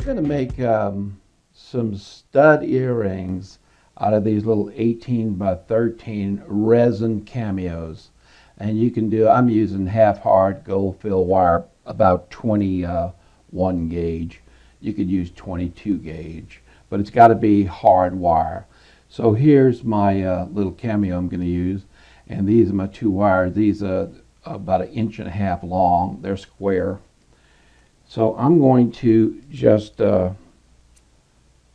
going to make some stud earrings out of these little 18 by 13 resin cameos. And you can do, I'm using half hard gold fill wire, about 21 gauge. You could use 22 gauge, but it's got to be hard wire. So here's my little cameo I'm going to use, and these are my two wires. These are about 1.5 inches long. They're square. So I'm going to just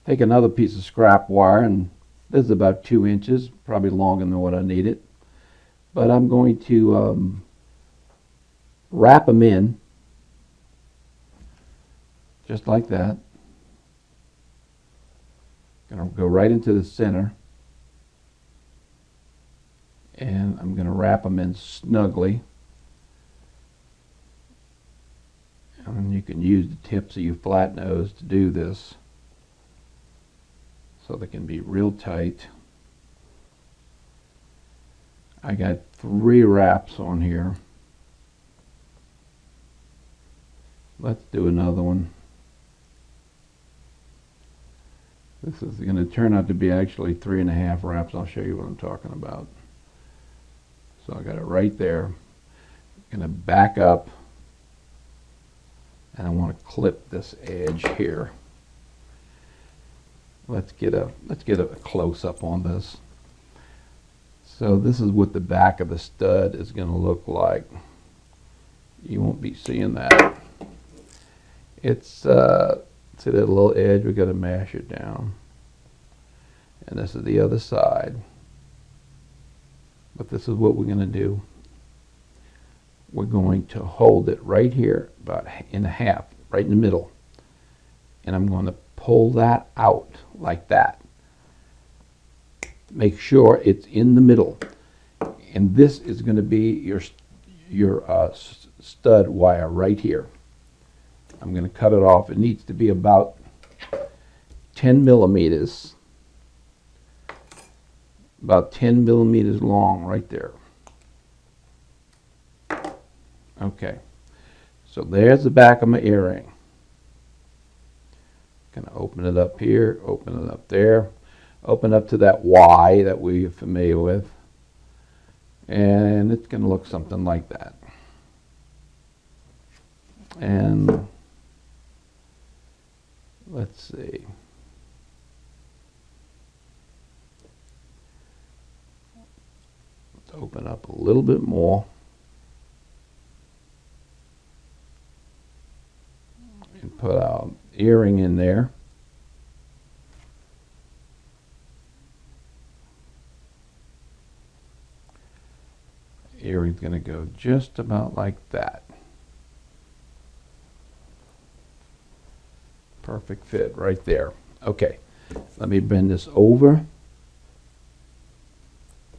take another piece of scrap wire, and this is about 2 inches, probably longer than what I needed. But I'm going to wrap them in, just like that. Going to go right into the center, and I'm going to wrap them in snugly. And you can use the tips of your flat nose to do this, so they can be real tight. I got 3 wraps on here. Let's do another one. This is going to turn out to be actually 3.5 wraps. I'll show you what I'm talking about. So I got it right there. I'm going to back up, and I want to clip this edge here. Let's get a close up on this. So this is what the back of the stud is going to look like. You won't be seeing that. It's see that little edge, we got to mash it down. And this is the other side. But this is what we're going to do. We're going to hold it right here, about in half, right in the middle. And I'm going to pull that out like that. Make sure it's in the middle. And this is going to be your stud wire right here. I'm going to cut it off. It needs to be about 10 millimeters. About 10 millimeters long right there. Okay. So there's the back of my earring. Going to open it up here, open it up there. Open up to that Y that we're familiar with. And it's going to look something like that. And let's see. Let's open up a little bit more. And put our earring in there. Earring's going to go just about like that. Perfect fit right there. Okay, let me bend this over.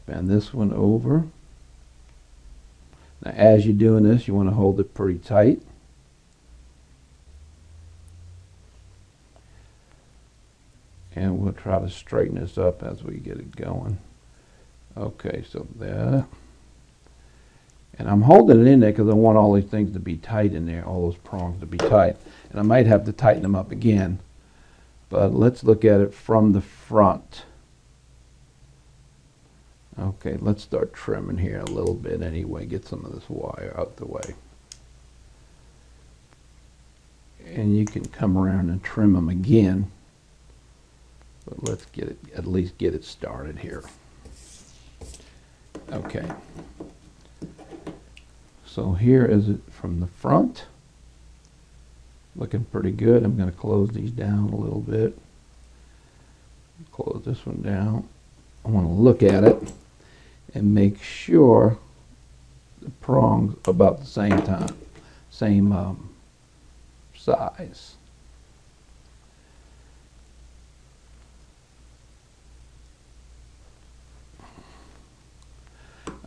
Bend this one over. Now as you're doing this, you want to hold it pretty tight. And we'll try to straighten this up as we get it going. Okay, so there. And I'm holding it in there because I want all these things to be tight in there, all those prongs to be tight. And I might have to tighten them up again. But let's look at it from the front. Okay, let's start trimming here a little bit anyway. Get some of this wire out the way. And you can come around and trim them again. But let's get it, at least get it started here. Okay. So here is it from the front. Looking pretty good. I'm going to close these down a little bit. Close this one down. I want to look at it and make sure the prongs are about the same size.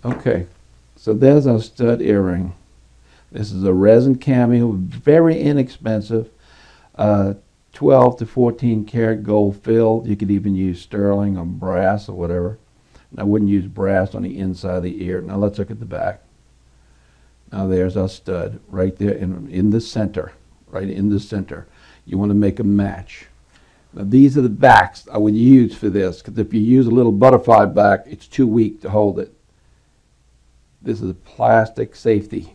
Okay, so there's our stud earring. This is a resin cameo, very inexpensive, 12 to 14 karat gold fill. You could even use sterling or brass or whatever. And I wouldn't use brass on the inside of the ear. Now let's look at the back. Now there's our stud right there in the center, right in the center. You want to make a match. Now these are the backs I would use for this, because if you use a little butterfly back, it's too weak to hold it. This is a plastic safety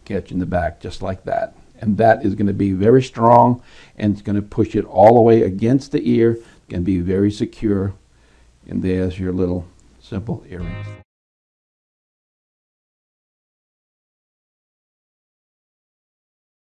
catch in the back, just like that. And that is going to be very strong, and it's going to push it all the way against the ear. It's going to be very secure. And there's your little simple earrings.